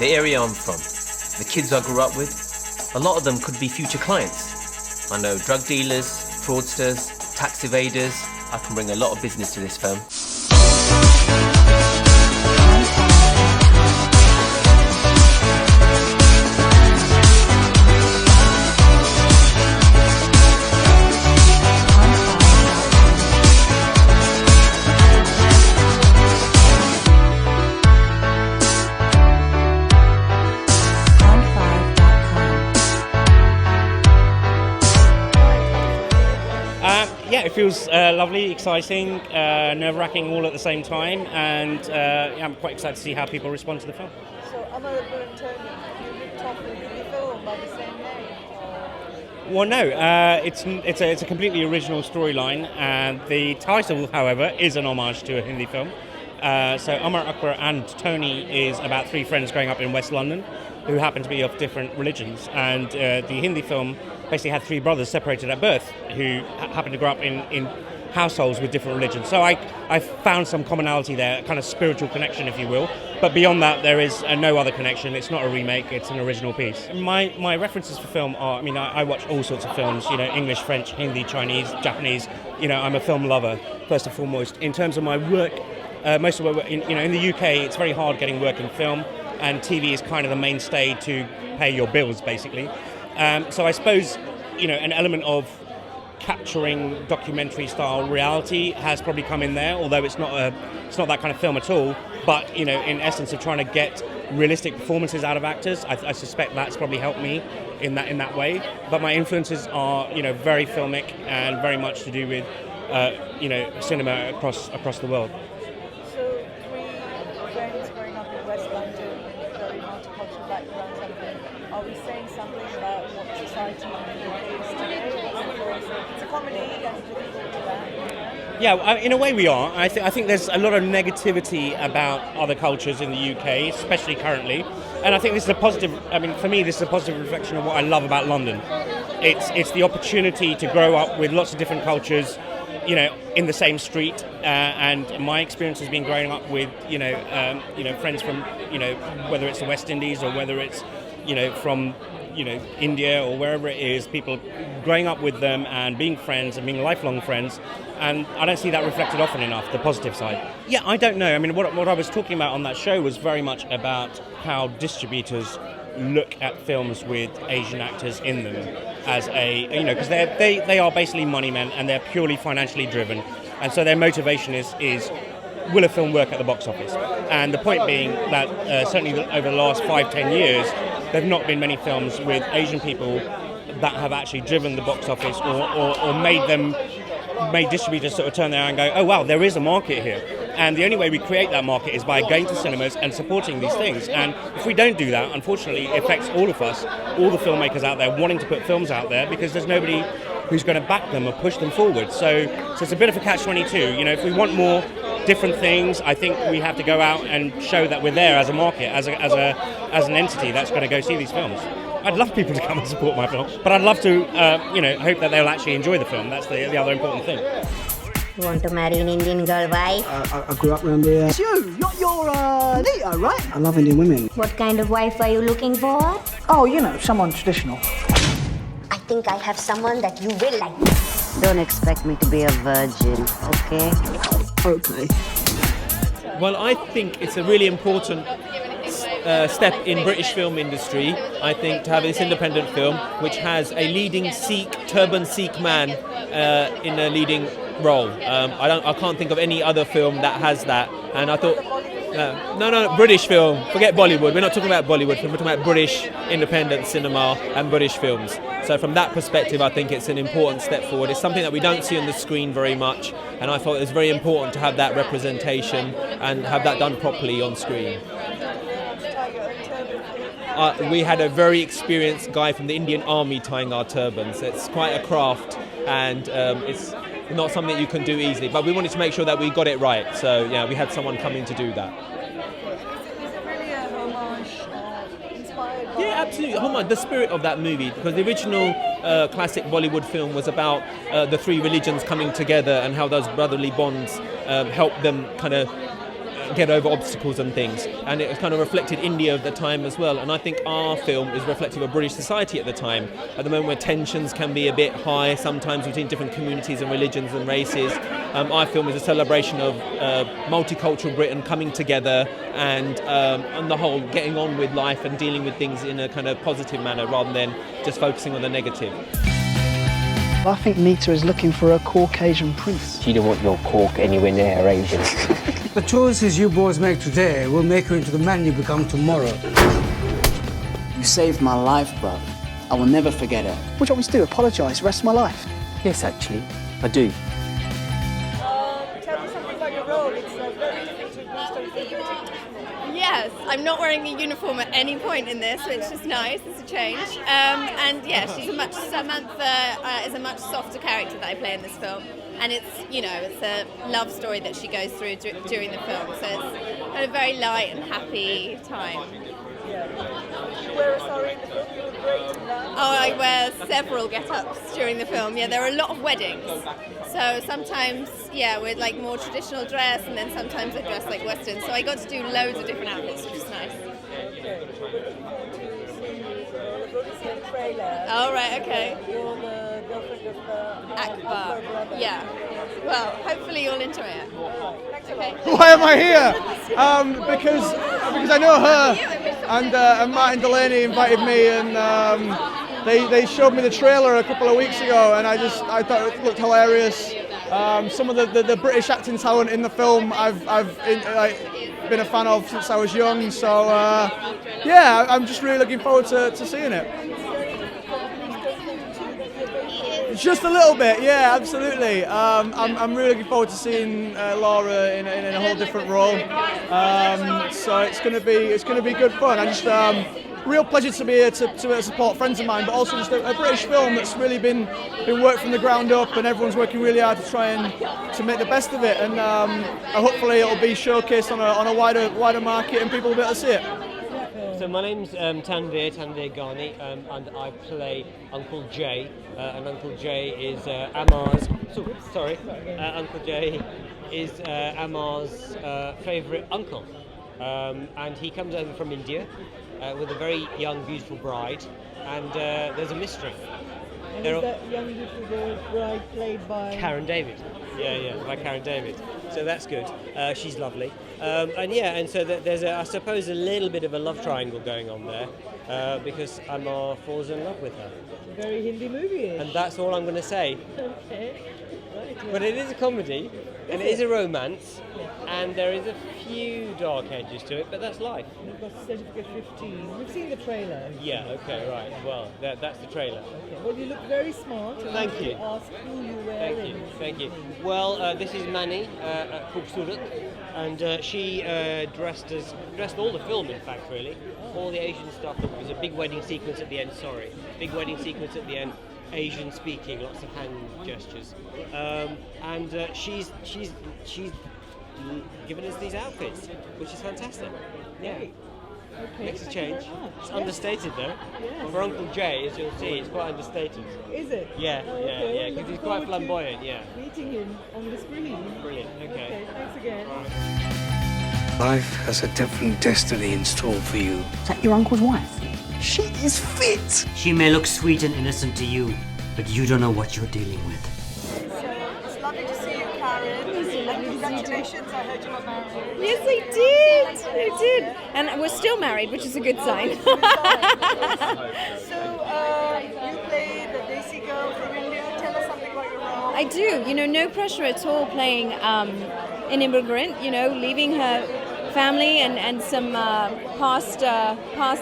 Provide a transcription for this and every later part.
the area I'm from, the kids I grew up with, a lot of them could be future clients. I know drug dealers, fraudsters, tax evaders. I can bring a lot of business to this firm. It feels lovely, exciting, nerve-wracking all at the same time, and I'm quite excited to see how people respond to the film. So, Amar Akbar and Tony, you ripped off the Hindi film by the same name? Well, no, it's a completely original storyline, and the title, however, is an homage to a Hindi film. So, Amar Akbar and Tony is about three friends growing up in West London who happen to be of different religions, and the Hindi film basically had three brothers separated at birth who happened to grow up in households with different religions. So I found some commonality there, a kind of spiritual connection, if you will. But beyond that, there is no other connection. It's not a remake, it's an original piece. My references for film are, I watch all sorts of films, English, French, Hindi, Chinese, Japanese. I'm a film lover, first and foremost. In terms of my work, most of my work, in the UK, it's very hard getting work in film, and TV is kind of the mainstay to pay your bills, basically. So I suppose, an element of capturing documentary-style reality has probably come in there, although it's not that kind of film at all. But in essence of trying to get realistic performances out of actors, I suspect that's probably helped me in that way. But my influences are, very filmic and very much to do with, cinema across the world. So, three friends growing up in West London, very multicultural backgrounds. Are we saying something about what society in the UK is today? It's a comedy, and looking forward to that. Yeah, in a way we are. I think there's a lot of negativity about other cultures in the UK, especially currently. And I think this is a positive, for me, this is a positive reflection of what I love about London. It's the opportunity to grow up with lots of different cultures, in the same street. And my experience has been growing up with, friends from, whether it's the West Indies or whether it's, from India or wherever it is, people growing up with them and being friends and being lifelong friends, and I don't see that reflected often enough, the positive side. Yeah, I don't know. What I was talking about on that show was very much about how distributors look at films with Asian actors in them as because they are basically money men and they're purely financially driven, and so their motivation is will a film work at the box office? And the point being that certainly over the last 5-10 years, there have not been many films with Asian people that have actually driven the box office or made distributors sort of turn their eye and go, oh wow, there is a market here. And the only way we create that market is by going to cinemas and supporting these things. And if we don't do that, unfortunately, it affects all of us, all the filmmakers out there wanting to put films out there, because there's nobody who's going to back them or push them forward. So it's a bit of a catch-22. If we want more different things, I think we have to go out and show that we're there as a market, as an entity that's going to go see these films. I'd love people to come and support my film, but I'd love to, hope that they'll actually enjoy the film. That's the other important thing. You want to marry an Indian girl, why? I grew up around here. It's you! You're Nita, right? I love Indian women. What kind of wife are you looking for? Oh, someone traditional. I think I have someone that you will like. Don't expect me to be a virgin, okay? Okay. Well, I think it's a really important step in British film industry, I think, to have this independent film which has a leading turban Sikh man in a leading role. I can't think of any other film that has that, and I thought no, British film, forget Bollywood, we're not talking about Bollywood, we're talking about British independent cinema and British films. So from that perspective, I think it's an important step forward. It's something that we don't see on the screen very much, and I thought it was very important to have that representation and have that done properly on screen. We had a very experienced guy from the Indian Army tying our turbans. It's quite a craft, and it's not something you can do easily, but we wanted to make sure that we got it right, so yeah, we had someone come in to do that. Is it really a homage inspired by... Yeah, absolutely, homage, the spirit of that movie, because the original classic Bollywood film was about the three religions coming together and how those brotherly bonds help them kind of get over obstacles and things. And it kind of reflected India of the time as well. And I think our film is reflective of British society at the time. At the moment where tensions can be a bit high sometimes between different communities and religions and races, our film is a celebration of multicultural Britain coming together and on the whole getting on with life and dealing with things in a kind of positive manner rather than just focusing on the negative. I think Nita is looking for a Caucasian prince. She don't want no cork anywhere near her Asian. The choices you boys make today will make you into the man you become tomorrow. You saved my life, bruv. I will never forget it. What do you want me to do? Apologise the rest of my life? Yes, actually, I do. Tell me something about your role. It's very different to Bluestone. Yes, I'm not wearing a uniform at any point in this, which is nice. It's a change. And yeah, Samantha is a much softer character that I play in this film. And it's, it's a love story that she goes through during the film. So it's a very light and happy time. You wear a sari in the film, you look great in that. Oh, I wear several get-ups during the film. Yeah, there are a lot of weddings. So sometimes, we're like more traditional dress, and then sometimes I dress like Western. So I got to do loads of different outfits, which is nice. Okay, we're looking forward to seeing you. We've already seen the trailer. Oh, right, okay. You're the girlfriend of Akbar. Yeah. Well, hopefully you'll enjoy it. Okay. Why am I here? Because I know her, and Martin Delaney invited me, and they showed me the trailer a couple of weeks ago, and I thought it looked hilarious. Some of the British acting talent in the film I've been a fan of since I was young. So I'm just really looking forward to seeing it. Just a little bit, yeah, absolutely. I'm really looking forward to seeing Laura in a whole different role. So it's going to be good fun. I just real pleasure to be here to support friends of mine, but also just a British film that's really been worked from the ground up, and everyone's working really hard to try and to make the best of it. And hopefully it'll be showcased on a wider market, and people will be able to see it. So my name's Tanveer Ghani, and I play Uncle Jay, and Uncle Jay is Amar's. Uncle Jay is Amar's favourite uncle, and he comes over from India with a very young, beautiful bride, and there's a mystery. And is that young, beautiful bride played by Karen David? Yeah, by Karen David. So that's good. She's lovely. And so there's, I suppose, a little bit of a love triangle going on there because Amar falls in love with her. Very Hindi movie. And that's all I'm going to say. Okay. Right, yeah. But it is a comedy, and it is a romance, and there is a few dark edges to it, but that's life. You've got certificate 15. We've seen the trailer. Yeah, okay, right. Well, that's the trailer. Okay. Well, you look very smart. Thank you. Ask who you wear. Thank you. Well, this is Mani, Khubsurat, and she dressed all the film, in fact, really. All the Asian stuff. There was a big wedding sequence at the end, Big wedding sequence at the end. Asian speaking, lots of hand gestures, and she's given us these outfits, which is fantastic. Yeah, okay, makes a change. It's yes. Understated though. Yes. For Uncle Jay, as you'll see, it's quite understated. Is it? Yeah, okay. because he's quite flamboyant. Yeah. Meeting him on the screen. Brilliant. Okay. Thanks again. Life has a different destiny in store for you. Is that your uncle's wife? She is fit. She may look sweet and innocent to you, but you don't know what you're dealing with. So it's lovely to see you, Karen. And congratulations, I heard you were married. Yes, I did. And we're still married, which is a good sign. So you play the Desi girl from India. Tell us something about your role. I do. No pressure at all playing an immigrant, leaving her family and some past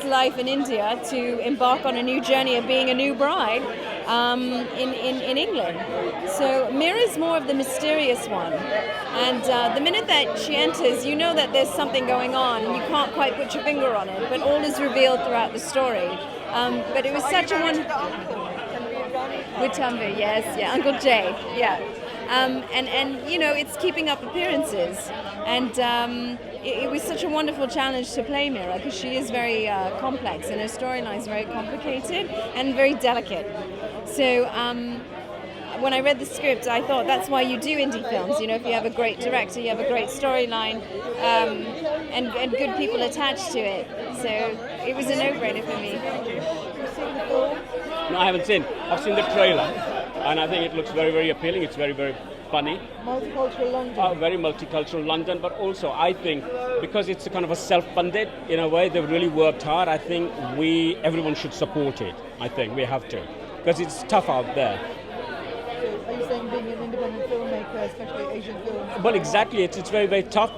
life in India to embark on a new journey of being a new bride in England. So Meera's more of the mysterious one, and the minute that she enters, you know that there's something going on, and you can't quite put your finger on it, but all is revealed throughout the story. But it was such a wonderful. With Tanveer, yes, yeah, Uncle Jay, yeah. And it's keeping up appearances, and it was such a wonderful challenge to play Meera because she is very complex and her storyline is very complicated and very delicate. So when I read the script, I thought that's why you do indie films. You know, if you have a great director, you have a great storyline, and good people attached to it. So it was a no-brainer for me. No, I haven't seen. I've seen the trailer, and I think it looks very, very appealing. It's very, very funny. Multicultural London. Very multicultural London, but also I think because it's a kind of a self-funded in a way, they've really worked hard. I think everyone should support it. I think we have to, because it's tough out there. So are you saying being an independent filmmaker, especially Asian films? Well, exactly. It's very, very tough.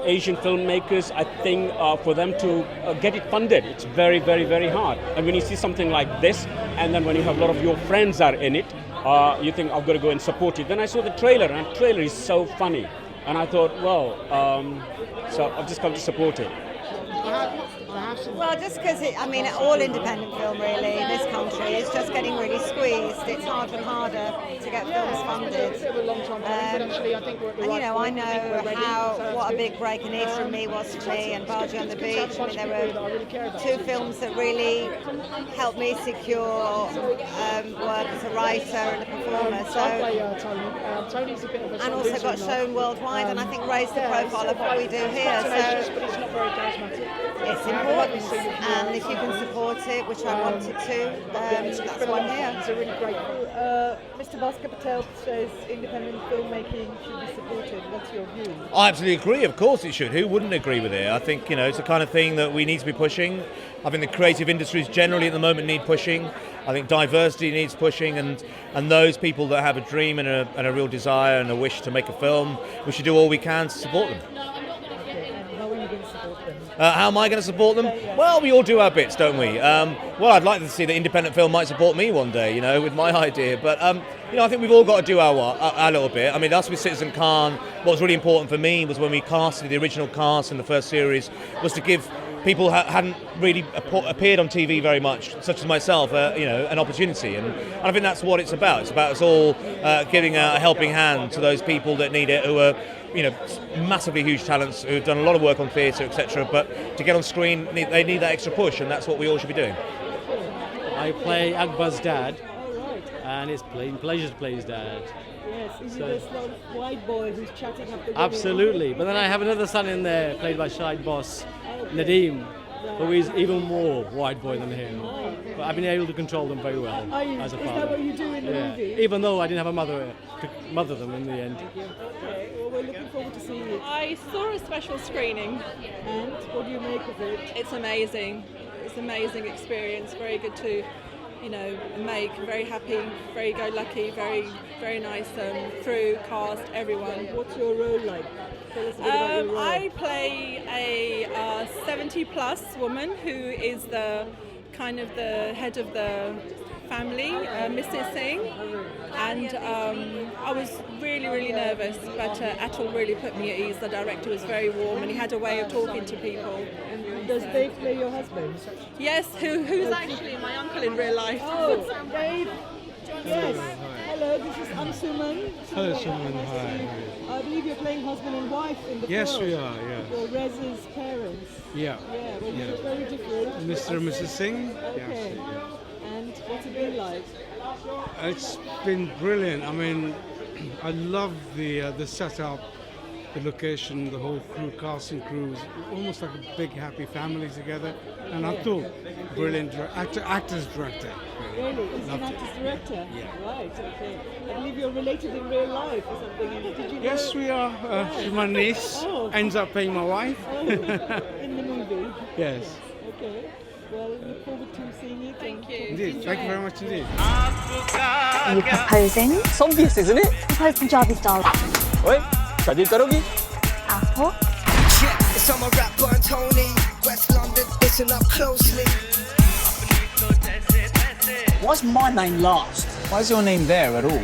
Asian filmmakers, I think, for them to get it funded, it's very, very, very hard. And when you see something like this, and then when you have a lot of your friends are in it, you think, I've got to go and support it. Then I saw the trailer, and the trailer is so funny. And I thought, well, so I've just come to support it. Well, just because, all independent film really in this country is just getting really squeezed. It's harder and harder to get films funded. I know what a big break An Eve From Me was for me and Bargee on the Beach. There were two films that really helped me secure work as a writer and a performer. And also got shown worldwide, and I think raised the profile of what we do here. So it's important, and if you can support it, which I wanted to, that's why I'm here. It's a really great. Mr. Bhasker Patel says independent filmmaking should be supported. What's your view? I absolutely agree. Of course it should. Who wouldn't agree with it? I think it's the kind of thing that we need to be pushing. I think the creative industries generally at the moment need pushing. I think diversity needs pushing, and those people that have a dream and a real desire and a wish to make a film, we should do all we can to support them. How am I going to support them? Well, we all do our bits, don't we? Well, I'd like to see that independent film might support me one day, with my idea. But, I think we've all got to do our little bit. Us with Citizen Khan, what was really important for me was when we casted the original cast in the first series, was to give people who hadn't really appeared on TV very much, such as myself, an opportunity. And I think that's what it's about. It's about us all giving a helping hand to those people that need it, who are massively huge talents who've done a lot of work on theatre, etc. But to get on screen, they need that extra push, and that's what we all should be doing. I play Akbar's dad, and it's a pleasure to play his dad. Yes, is this little white boy who's chatting up the Absolutely, but then I have another son in there, played by Shahid Boss, Nadeem, who is even more white boy than him. But I've been able to control them very well as a father. Is that what you do in the movie? Even though I didn't have a mother to mother them in the end. Okay, well, we're looking forward to seeing it. I saw a special screening. And what do you make of it? It's amazing. It's an amazing experience. Very good to, make. Very happy, very go-lucky, very, very nice crew, cast, everyone. What's your role like? Tell us a bit about your role. I play a 70-plus woman who is the head of the family, Mrs Singh, and I was really, really nervous, but Atul really put me at ease. The director was very warm, and he had a way of talking to people. Does Dave play your husband? Yes, who's actually my uncle in real life. Oh, Dave. Yes. Hello, this is Suman. Hello, Suman. Hi. I believe you're playing husband and wife in the film. Yes, we are. Yeah. You're Rez's parents. Yeah. Yeah. Well, you look very different. Mr. and Mrs Singh. Okay. Yes. And what's it been like? It's been brilliant. I love the setup, the location, the whole crew, cast and crew, almost like a big happy family together. And Atul, brilliant actor's director. Really? He's an actor's director? Yeah. Right, okay. I believe you're related in real life or something. Did you know? Yes, we are. She's my niece. Ends up playing my wife. In the movie? Yes. Okay. Well, look forward to seeing it. Thank you. Indeed. Thank you very much indeed. Are you proposing? It's obvious, isn't it? Propose Punjabi style. Wait, शादी करोगी? Apple? It's Amar Akbar and Tony. West London, listen up closely. Why's my name last? Why is your name there at all?